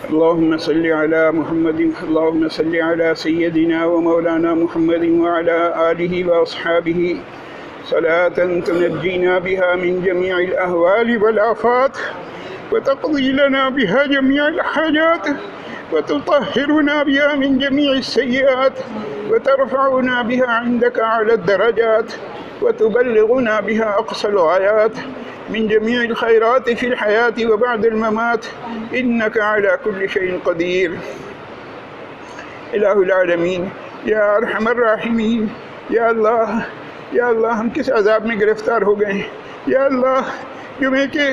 اللهم صل على محمد اللهم صل على سيدنا ومولانا محمد وعلى آله وأصحابه صلاة تنجينا بها من جميع الأهوال والآفات وتقضي لنا بها جميع الحاجات وتطهرنا بها من جميع السيئات وترفعنا بها عندك أعلى الدرجات وتبلغنا بها أقصى الغايات من جميع الخيرات في الحياة وبعد الممات إنك على كل شيء قدير. الہ العالمین یا ارحم الراحمین، یا اللہ ہم کس عذاب میں گرفتار ہو گئے ہیں، یا اللہ جمعے کے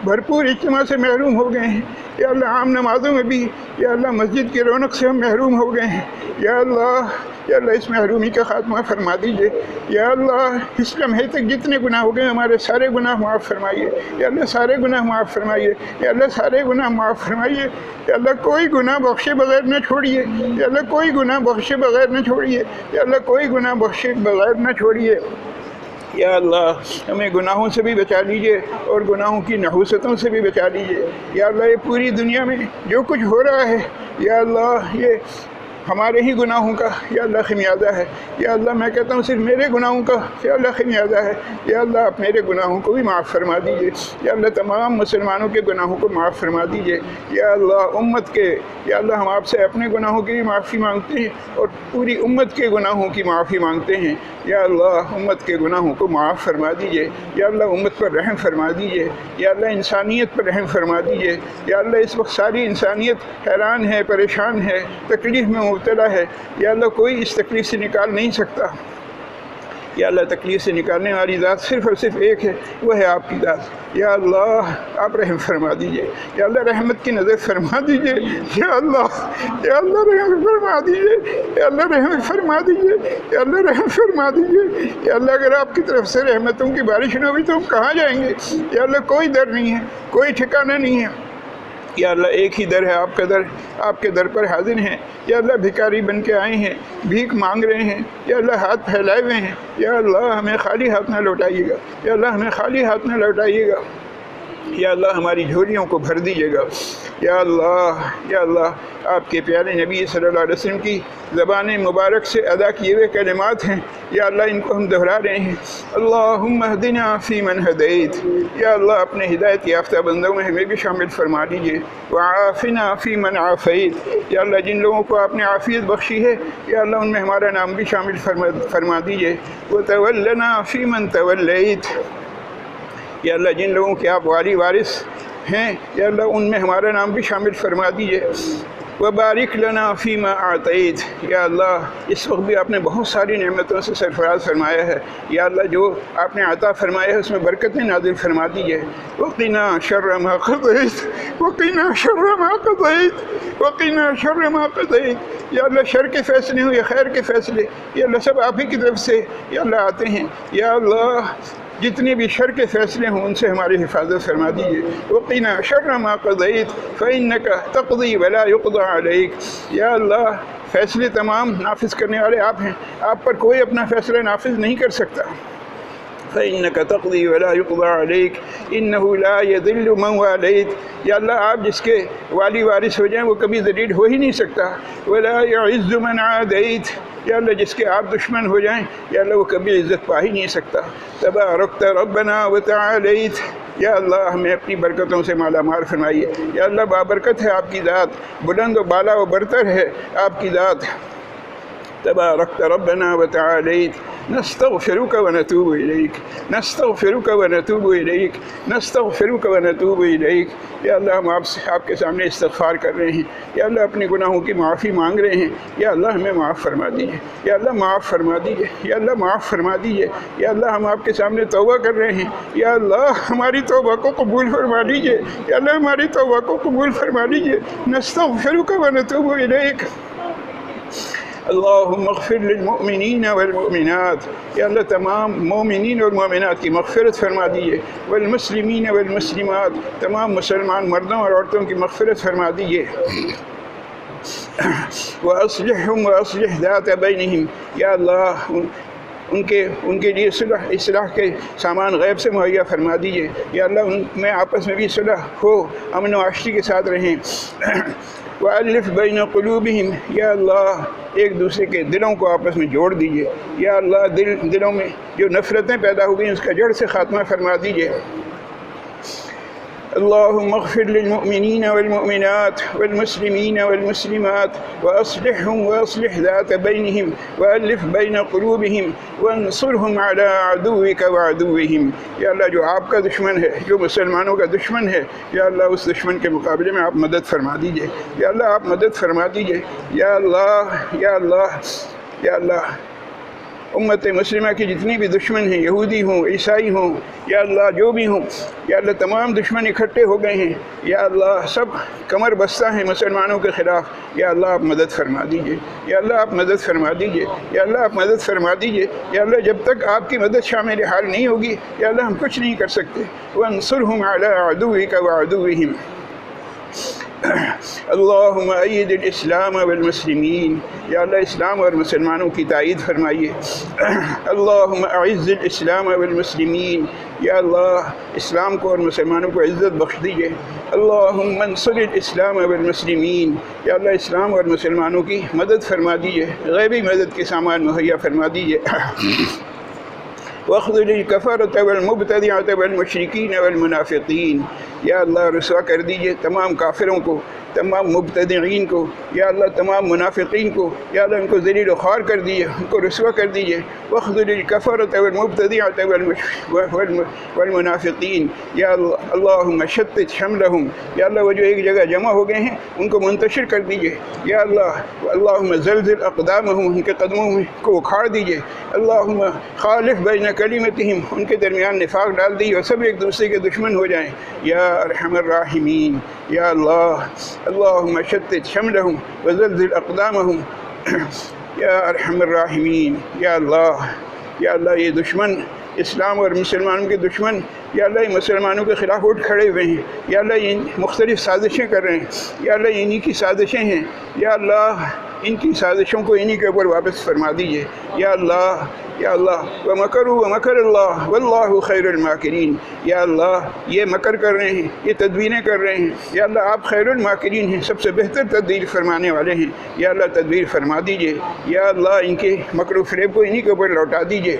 بھرپور اجتماع سے محروم ہو گئے ہیں، یا اللہ عام نمازوں میں بھی یا اللہ مسجد کی رونق سے ہم محروم ہو گئے ہیں، یا اللہ اس محرومی کا خاتمہ فرما دیجئے، یا اللہ اس لمحے تک جتنے گناہ ہو گئے ہمارے سارے گناہ معاف فرمائیے، یا اللہ سارے گناہ معاف فرمائیے، یا اللہ سارے گناہ معاف فرمائیے، یا اللہ کوئی گناہ بخشے بغیر نہ چھوڑیے، یا اللہ کوئی گناہ بخشے بغیر نہ چھوڑیے، یا اللہ کوئی گناہ بخشے بغیر نہ چھوڑیے، یا اللہ ہمیں گناہوں سے بھی بچا لیجئے اور گناہوں کی نحوستوں سے بھی بچا لیجئے، یا اللہ یہ پوری دنیا میں جو کچھ ہو رہا ہے یا اللہ یہ ہمارے ہی گناہوں کا یا اللہ خمیازہ ہے، یا اللہ میں کہتا ہوں صرف میرے گناہوں کا یا اللہ خمیازہ ہے، یا اللہ آپ میرے گناہوں کو بھی معاف فرما دیجئے، یا اللہ تمام مسلمانوں کے گناہوں کو معاف فرما دیجئے، یا اللہ امت کے یا اللہ ہم آپ سے اپنے گناہوں کی بھی معافی مانگتے ہیں اور پوری امت کے گناہوں کی معافی مانگتے ہیں، یا اللہ امت کے گناہوں کو معاف فرما دیجئے، یا اللہ امت پر رحم فرما دیجئے، یا اللہ انسانیت پر رحم فرما دیجئے، یا اللہ اس وقت ساری انسانیت حیران ہے، پریشان ہے، تکلیف میں مبتلا ہے، یا اللہ کوئی اس تکلیف سے نکال نہیں سکتا، یا اللہ تکلیف سے نکالنے والی ذات صرف اور صرف ایک ہے، وہ ہے آپ کی ذات، یا اللہ آپ رحم فرما دیجئے، یا اللہ رحمت کی نظر فرما دیجئے، یا اللہ رحم فرما دیجئے، یا اللہ رحم فرما دیجئے، یا اللہ رحم فرما دیجئے، یا اللہ اگر آپ کی طرف سے رحمتوں کی بارش نہ ہوئی تو ہم کہاں جائیں گے، یا اللہ کوئی در نہیں ہے، کوئی ٹھکانہ نہیں ہے، یا اللہ ایک ہی در ہے، آپ کا در، آپ کے در پر حاضر ہیں، یا اللہ بھکاری بن کے آئے ہیں، بھیک مانگ رہے ہیں، یا اللہ ہاتھ پھیلائے ہوئے ہیں، یا اللہ ہمیں خالی ہاتھ نہ لوٹائیے گا، یا اللہ ہمیں خالی ہاتھ نہ لوٹائیے گا، یا اللہ ہماری جھولیوں کو بھر دیجیے گا، یا اللہ آپ کے پیارے نبی صلی اللہ علیہ وسلم کی زبان مبارک سے ادا کیے ہوئے کلمات ہیں، یا اللہ ان کو ہم دہرا رہے ہیں، اللہم اہدنا فی من ہدیت، یا اللہ اپنے ہدایت یافتہ بندوں میں ہمیں بھی شامل فرما دیجیے، وعافنا فی من عافیت، یا اللہ جن لوگوں کو آپ نے عافیت بخشی ہے یا اللہ ان میں ہمارا نام بھی شامل فرما دیجیے، وتولنا فی من تولیت، یا اللہ جن لوگوں کے آپ والی وارث ہیں یا اللہ ان میں ہمارا نام بھی شامل فرما دیجیے، وبارک لنا فیما اعطیت، یا اللہ اس وقت بھی آپ نے بہت ساری نعمتوں سے سرفراز فرمایا ہے، یا اللہ جو آپ نے عطا فرمایا ہے اس میں برکتیں نازل فرما دیجیے، وقنا شر ما قضیت وقنا شر ما قضیت وقنا شر ما قضیت، یا اللہ شر کے فیصلے ہوں یا خیر کے فیصلے یا اللہ سب آپ ہی کی طرف سے یا اللہ آتے ہیں، یا اللہ جتنے بھی شر کے فیصلے ہوں ان سے ہماری حفاظت فرما دیجیے، وقنا شر ما قضیت فإنک تقضی ولا یقضى علیک، یا اللہ فیصلے تمام نافذ کرنے والے آپ ہیں، آپ پر کوئی اپنا فیصلہ نافذ نہیں کر سکتا، فإنک تقضی ولا یقضى علیک انہ لا یذل من والیت، یا اللہ آپ جس کے والی وارث ہو جائیں وہ کبھی ذلیل ہو ہی نہیں سکتا، ولا یعز من عادیت، یا اللہ جس کے آپ دشمن ہو جائیں یا اللہ وہ کبھی عزت پا ہی نہیں سکتا، تبارکت ربنا وتعالیت، یا اللہ ہمیں اپنی برکتوں سے مالا مال فرمائیے، یا اللہ بابرکت ہے آپ کی ذات، بلند و بالا و برتر ہے آپ کی ذات، تبارکت ربنا وتعالیت، نستغفرک ونتوب الیک نستغفرک ونتوب الیک نستغفرک ونتوب الیک، یا اللہ ہم آپ کے سامنے استغفار کر رہے ہیں، یا اللہ اپنے گناہوں کی معافی مانگ رہے ہیں، یا اللہ ہمیں معاف فرما دیجیے، یا اللہ معاف فرما دیجیے، یا اللہ معاف فرما دیجیے، یا اللہ ہم آپ کے سامنے توبہ کر رہے ہیں، یا اللہ ہماری توبہ کو قبول فرما دیجیے، یا اللہ ہماری توبہ کو قبول فرما دیجیے، نستغفرک ونتوب الیک، اللہم اغفر للمؤمنین والمؤمنات، یا اللہ تمام مومنین اور مومنات کی مغفرت فرما دیجیے، والمسلمین والمسلمات، تمام مسلمان مردوں اور عورتوں کی مغفرت فرما دیجیے، وَأَصْلِحْهُمْ وَأَصْلِحْ ذَاتَ بَيْنِهِمْ، یا اللہ ان کے لیے اصلاح کے سامان غیب سے مہیا فرما دیجیے۔ یا اللہ ان میں آپس میں بھی صلح ہو، امن و آشتی کے ساتھ رہیں۔ وَأَلِّفْ بَيْنَ قُلُوبِهِمْ، یا اللہ ایک دوسرے کے دلوں کو آپس میں جوڑ دیجیے۔ یا اللہ دلوں میں جو نفرتیں پیدا ہو گئیں اس کا جڑ سے خاتمہ فرما دیجیے۔ اللهم اغفر للمؤمنين والمؤمنات والمسلمين والمسلمات وأصلحهم وأصلح ذات بينهم وألف بين قلوبهم وانصرهم على عدوك وعدوهم۔ یا اللہ جو آپ کا دشمن ہے، جو مسلمانوں کا دشمن ہے، یا اللہ اس دشمن کے مقابلے میں آپ مدد فرما دیجئے۔ یا اللہ آپ مدد فرما دیجئے۔ یا اللہ یا اللہ یا اللہ امت مسلمہ کی جتنی بھی دشمن ہیں، یہودی ہوں، عیسائی ہوں، یا اللہ جو بھی ہوں، یا اللہ تمام دشمن اکٹھے ہو گئے ہیں، یا اللہ سب کمر بستہ ہیں مسلمانوں کے خلاف۔ یا اللہ آپ مدد فرما دیجئے۔ یا اللہ آپ مدد فرما دیجئے۔ یا اللہ آپ مدد فرما دیجئے۔ یا اللہ جب تک آپ کی مدد شامل حال نہیں ہوگی، یا اللہ ہم کچھ نہیں کر سکتے۔ وَانصُرْهُمْ عَلَىٰ عَدُوِّكَ وَعَدُوِّهِمْ۔ اللہم ایّد الاسلام والمسلمین، یا اللہ اسلام اور مسلمانوں کی تائید فرمائیے۔ اللہم اعز الاسلام والمسلمین، یا اللہ اسلام کو اور مسلمانوں کو عزت بخش دیجئے۔ اللہم انصر الاسلام والمسلمین، یا اللہ اسلام اور مسلمانوں کی مدد فرما دیجئے، غیبی مدد کے سامان مہیا فرما دیجئے۔ وَاخْذُلِ الْكَفَرَةَ وَالْمُبْتَدِعَةَ وَالْمُشْرِكِينَ وَالْمُنَافِقِينَ، یا اللہ رسوا کر دیجئے تمام کافروں کو، تمام مبتدعین کو، یا اللہ تمام منافقین کو، یا اللہ ان کو ذلیل و خوار کر دیجئے، ان کو رسوا کر دیجئے۔ وَاخْذُلِ الْكَفَرَةَ وَالْمُبْتَدِعَةَ وَالْمُنَافِقِينَ، یا اللہم شتت شملہم، یا اللہ وہ جو ایک جگہ جمع ہو گئے ہیں ان کو منتشر کر دیجئے۔ یا اللہ اللہم زلزل اقدامہم، ان کے قدموں کو اکھاڑ دیجئے۔ اللہم خالف بین کلمتہم، ان کے درمیان نفاق ڈال دیجئے اور سب ایک دوسرے کے دشمن ہو جائیں۔ یا ارحم الراحمین، یا اللہ اللہم شتت شملہم وزلزل اقدامہم، یا ارحم الراحمین، یا اللہ یہ دشمن اسلام اور مسلمانوں کے دشمن، یا اللہ یہ مسلمانوں کے خلاف اٹھ کھڑے ہوئے ہیں، یا اللہ یہ مختلف سازشیں کر رہے ہیں، یا اللہ انہی کی سازشیں ہیں، یا اللہ ان کی سازشوں کو انہی کے اوپر واپس فرما دیجئے۔ یا اللہ وَمَكَرُوا وَمَكَرَ اللَّهُ وَاللَّهُ خَيْرُ الْمَاكِرِينَ، یا اللہ یہ مکر کر رہے ہیں، یہ تدبیریں کر رہے ہیں، یا اللہ آپ خیر الماکرین ہیں، سب سے بہتر تدبیر فرمانے والے ہیں۔ یا اللہ تدبیر فرما دیجئے۔ یا اللہ ان کے مکر و فریب کو انہی کے اوپر لوٹا دیجئے۔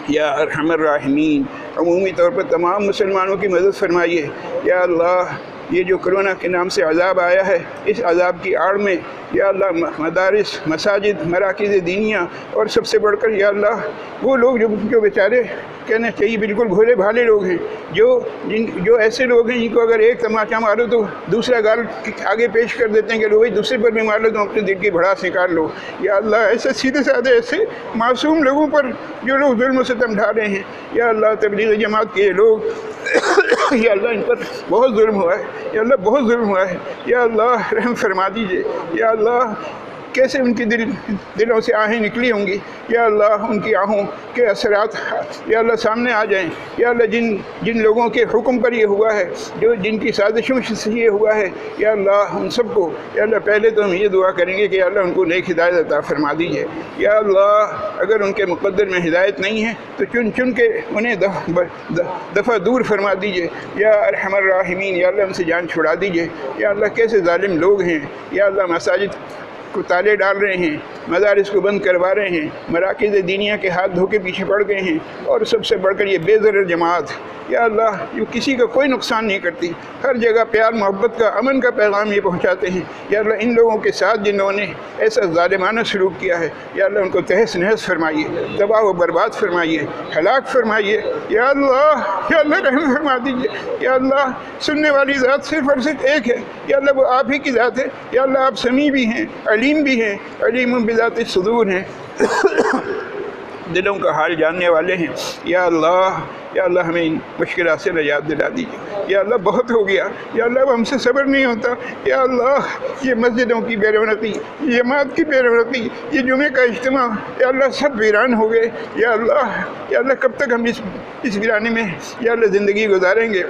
یا ارحم الراحمین، عمومی طور پر تمام مسلمانوں کی مدد فرمائیے۔ یا اللہ یہ جو کرونا کے نام سے عذاب آیا ہے، اس عذاب کی آڑ میں یا اللہ مدارس، مساجد، مراکز دینیہ اور سب سے بڑھ کر یا اللہ وہ لوگ جو بیچارے کہنا چاہیے بالکل بھولے بھالے لوگ ہیں، جو ایسے لوگ ہیں جن کو اگر ایک تماچا مارو تو دوسرا گال آگے پیش کر دیتے ہیں کہ لو بھائی دوسرے پر بھی مار لو تو اپنے دل کی بھڑاس نکال لو۔ یا اللہ ایسے سیدھے سادھے ایسے معصوم لوگوں پر جو لوگ ظلم و ستم ڈھا رہے ہیں، یا اللہ تبلیغ جماعت کے لوگ یا اللہ ان پر بہت ظلم ہوا ہے، یا اللہ بہت ظلم ہوا ہے، یا اللہ رحم فرما دیجئے۔ یا اللہ کیسے ان کی دلوں سے آہیں نکلی ہوں گی، یا اللہ ان کی آہوں کے اثرات یا اللہ سامنے آ جائیں۔ یا اللہ جن لوگوں کے حکم پر یہ ہوا ہے، جن کی سازشوں سے یہ ہوا ہے، یا اللہ ان سب کو یا اللہ پہلے تو ہم یہ دعا کریں گے کہ یا اللہ ان کو نیک ہدایت عطا فرما دیجیے۔ یا اللہ اگر ان کے مقدر میں ہدایت نہیں ہے تو چن کے انہیں دفعہ دور فرما دیجیے۔ یا ارحم الراحمین، یا اللہ ان سے جان چھڑا دیجیے۔ یا اللہ کیسے ظالم لوگ ہیں، یا اللہ مساجد کو تالے ڈال رہے ہیں، مدارس کو بند کروا رہے ہیں، مراکز دینیہ کے ہاتھ دھو کے پیچھے پڑ گئے ہیں، اور سب سے بڑھ کر یہ بے ضرر جماعت یا اللہ جو کسی کا کوئی نقصان نہیں کرتی، ہر جگہ پیار محبت کا، امن کا پیغام یہ پہنچاتے ہیں۔ یا اللہ ان لوگوں کے ساتھ جنہوں نے ایسا ظالمانہ سلوک کیا ہے، یا اللہ ان کو تہس نہس فرمائیے، تباہ و برباد فرمائیے، ہلاک فرمائیے۔ یا اللہ رحم فرما دیجیے۔ یا اللہ سننے والی ذات صرف اور صرف ایک ہے، یا اللہ وہ آپ ہی کی ذات ہے۔ یا اللہ آپ سمیع بھی ہیں، علیم بھی ہیں، علیم بذات الصدور ہیں، دلوں کا حال جاننے والے ہیں۔ یا اللہ ہمیں ان مشکلات سے نجات دلا دیجیے۔ یا اللہ بہت ہو گیا، یا اللہ اب ہم سے صبر نہیں ہوتا۔ یا اللہ یہ مسجدوں کی بے رونقی، یہ جماعت کی بے رونقی، یہ جمعے کا اجتماع یا اللہ سب ویران ہو گئے۔ یا اللہ کب تک ہم اس ویرانے میں یا اللہ زندگی گزاریں گے؟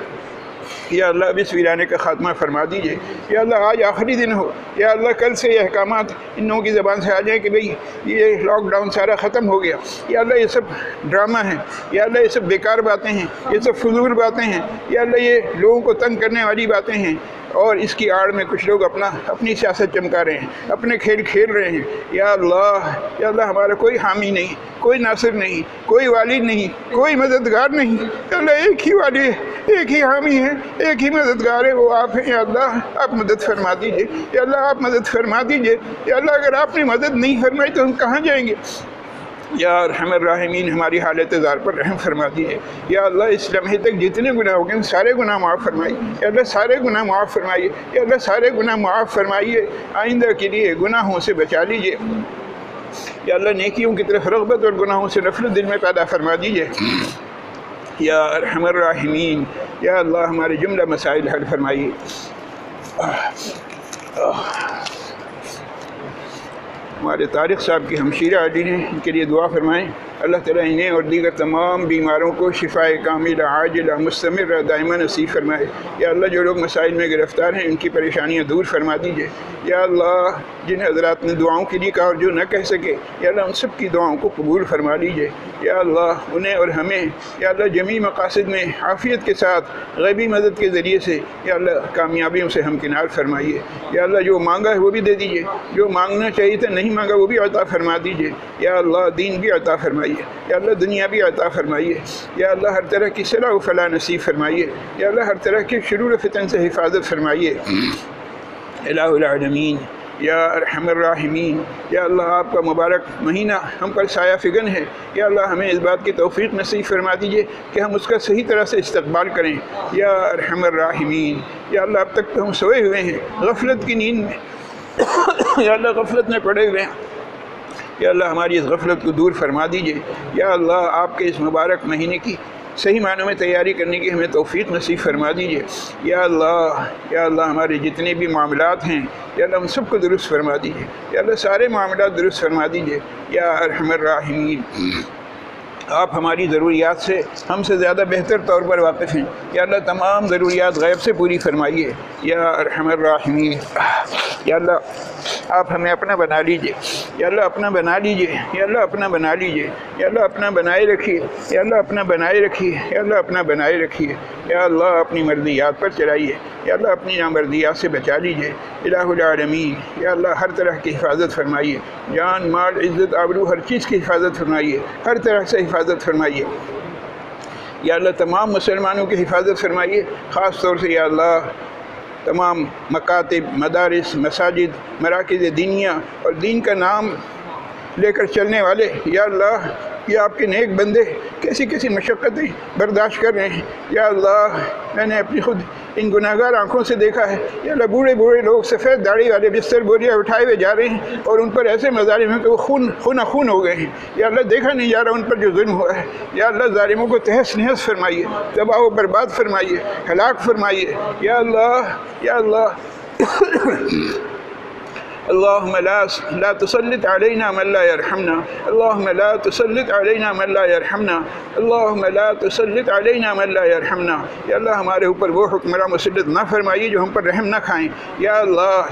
یا اللہ اب اس ویرانے کا خاتمہ فرما دیجئے۔ یا اللہ آج آخری دن ہو، یا اللہ کل سے یہ احکامات ان لوگوں کی زبان سے آ جائیں کہ بھئی یہ لاک ڈاؤن سارا ختم ہو گیا۔ یا اللہ یہ سب ڈرامہ ہیں، یا اللہ یہ سب بیکار باتیں ہیں، یہ سب فضول باتیں ہیں، یا اللہ یہ لوگوں کو تنگ کرنے والی باتیں ہیں، اور اس کی آڑ میں کچھ لوگ اپنی سیاست چمکا رہے ہیں، اپنے کھیل کھیل رہے ہیں۔ یا اللہ ہمارا کوئی حامی نہیں، کوئی ناصر نہیں، کوئی والد نہیں، کوئی مددگار نہیں۔ یا اللہ ایک ہی والد ہے، ایک ہی حامی ہے، ایک ہی مددگار ہے، وہ آپ ہیں۔ یا اللہ آپ مدد فرما دیجئے، یا اللہ آپ مدد فرما دیجئے۔ یا اللہ اگر آپ نے مدد نہیں فرمائی تو ہم کہاں جائیں گے؟ یا ارحم الراحمین ہماری حالت زار پر رحم فرما دیجیے۔ یا اللہ اس لمحے تک جتنے گناہ ہو گئے سارے گناہ معاف فرمائیے۔ یا اللہ سارے گناہ معاف فرمائیے، یا اللہ سارے گناہ معاف فرمائیے، آئندہ کے لیے گناہوں سے بچا لیجیے۔ یا اللہ نیکیوں کی طرف رغبت اور گناہوں سے نفرت دل میں پیدا فرما دیجیے۔ یا ارحم الراحمین یا اللہ ہمارے جملہ مسائل حل فرمائیے۔ ہمارے طارق صاحب کی ہمشیرہ علی نے ان کے لیے دعا فرمائیں، اللہ تعالیٰ انہیں اور دیگر تمام بیماروں کو شفائے کاملہ عاجلہ مستمرہ دائمہ نصیب فرمائے۔ یا اللہ جو لوگ مسائل میں گرفتار ہیں ان کی پریشانیاں دور فرما دیجیے۔ یا اللہ جن حضرات نے دعاؤں کے لیے کہا اور جو نہ کہہ سکے، یا اللہ ان سب کی دعاؤں کو قبول فرما لیجیے۔ یا اللہ انہیں اور ہمیں یا اللہ جمیع مقاصد میں عافیت کے ساتھ غیبی مدد کے ذریعے سے یا اللہ کامیابیوں سے ہمکنار فرمائیے۔ یا اللہ جو مانگا ہے وہ بھی دے دیجیے، جو مانگنا چاہیے تھا نہیں مانگا وہ بھی عطا فرما دیجیے۔ یا اللہ دین بھی عطا فرمائیے، یا اللہ دنیا بھی عطا فرمائیے۔ یا اللہ ہر طرح کی صلاح و فلاح نصیب فرمائیے۔ یا اللہ ہر طرح کے شرور و فتن سے حفاظت فرمائیے۔ الہ العالمین یا ارحم الراحمین یا اللہ آپ کا مبارک مہینہ ہم پر سایہ فگن ہے۔ یا اللہ ہمیں اس بات کی توفیق نصیب فرما دیجیے کہ ہم اس کا صحیح طرح سے استقبال کریں۔ یا ارحم الراحمین یا اللہ اب تک تو ہم سوئے ہوئے ہیں غفلت کی نیند میں، یا اللہ غفلت میں پڑے ہوئے ہیں، یا اللہ ہماری اس غفلت کو دور فرما دیجیے۔ یا اللہ آپ کے اس مبارک مہینے کی صحیح معنوں میں تیاری کرنے کی ہمیں توفیق نصیب فرما دیجیے۔ یا اللہ ہمارے جتنے بھی معاملات ہیں یا اللہ ان سب کو درست فرما دیجیے۔ یا اللہ سارے معاملات درست فرما دیجیے۔ یا ارحم الراحمین آپ ہماری ضروریات سے ہم سے زیادہ بہتر طور پر واقف ہیں۔ یا اللہ تمام ضروریات غیب سے پوری فرمائیے۔ یا ارحم الراحمین یا اللہ آپ ہمیں اپنا بنا لیجئے۔ یا اللہ اپنا بنا لیجئے، یا اللہ اپنا بنا لیجئے، یا اللہ اپنا بنائے رکھیے، یا اللہ اپنا بنائے رکھیے، یا اللہ اپنا بنائے رکھیے۔ یا اللہ اپنی مرضیات پر چلائیے، یا اللہ اپنی نامرضیات سے بچا لیجئے۔ الہ العالمین یا اللہ ہر طرح کی حفاظت فرمائیے، جان مال عزت آبرو ہر چیز کی حفاظت فرمائیے، ہر طرح سے حفاظت فرمائیے۔ یا اللہ تمام مسلمانوں کی حفاظت فرمائیے، خاص طور سے یا اللہ تمام مکاتب، مدارس، مساجد، مراکز دینیہ اور دین کا نام لے کر چلنے والے یا اللہ یہ آپ کے نیک بندے کیسی کیسی مشقتیں برداشت کر رہے ہیں۔ یا اللہ میں نے اپنی خود ان گناہگار آنکھوں سے دیکھا ہے، یا اللہ بوڑھے بوڑھے لوگ سفید داڑھی والے بستر بوریاں اٹھائے ہوئے جا رہے ہیں اور ان پر ایسے مظالم ہیں کہ وہ خون ہو گئے ہیں۔ یا اللہ دیکھا نہیں جا رہا ان پر جو ظلم ہوا ہے۔ یا اللہ ظالموں کو تہس نہس فرمائیے، تباہ و برباد فرمائیے، ہلاک فرمائیے۔ یا اللہ اللہم لا تسلط علینا من لا یرحمنا، اللہم لا تسلط علینا من لا یرحمنا، اللہم لا تسلط علینا من لا یرحمنا۔ یا اللہ ہمارے اوپر وہ حکمراں مسلط نہ فرمائیے جو ہم پر رحم نہ کھائیں۔ یا اللہ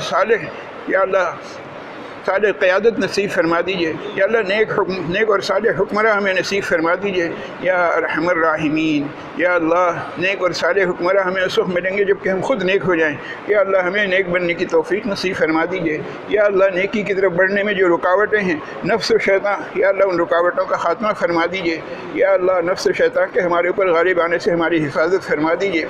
صالح قیادت نصیب فرما دیجیے۔ یا اللہ نیک اور صالح حکمراں ہمیں نصیب فرما دیجیے۔ یا ارحم الراحمین یا اللہ نیک اور صالح حکمراں ہمیں اس وقت ملیں گے جب کہ ہم خود نیک ہو جائیں۔ یا اللہ ہمیں نیک بننے کی توفیق نصیب فرما دیجیے۔ یا اللہ نیکی کی طرف بڑھنے میں جو رکاوٹیں ہیں نفس و شیطان، یا اللہ ان رکاوٹوں کا خاتمہ فرما دیجیے۔ یا اللہ نفس و شیطان کے ہمارے اوپر غالب آنے سے ہماری حفاظت فرما دیجیے،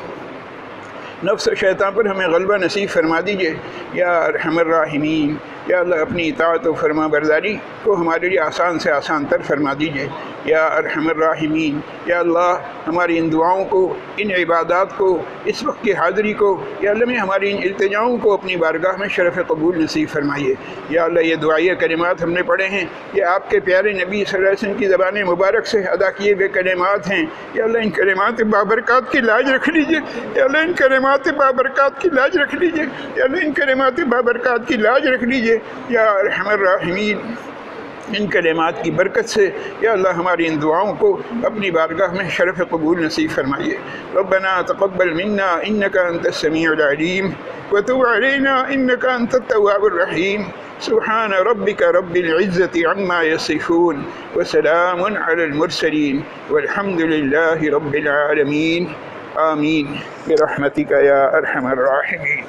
نفس و شیطان پر ہمیں غلبہ نصیب فرما دیجیے۔ یا ارحم الراحمین یا اللہ اپنی اطاعت و فرما برداری کو ہمارے لیے آسان سے آسان تر فرما دیجیے۔ یا ارحم الراحمین یا اللہ ہماری ان دعاؤں کو، ان عبادات کو، اس وقت کی حاضری کو یا اللہ میں ہماری ان التجاؤں کو اپنی بارگاہ میں شرف قبول نصیب فرمائیے۔ یا اللہ یہ دعائیہ کلمات ہم نے پڑھے ہیں، یہ آپ کے پیارے نبی صلی اللہ علیہ وسلم کی زبان مبارک سے ادا کیے گئے کلمات ہیں۔ یا اللہ ان کلمات بابرکات کی لاج رکھ لیجیے، یا اللہ ان کلمات بابرکات کی لاج رکھ لیجیے، یا اللہ ان کلمات بابرکات کی لاج رکھ لیجیے۔ یا ارحم الراحمین ان کلمات کی برکت سے یا اللہ ہماری ان دعاؤں کو اپنی بارگاہ میں شرف قبول نصیب فرمائیے۔ ربنا تقبل منا انك انت السميع العليم وتب علينا انك انت التواب الرحيم سبحان ربك رب العزة عما يصفون وسلام على المرسلين والحمد لله رب العالمين آمين برحمتك يا أرحم الراحمين۔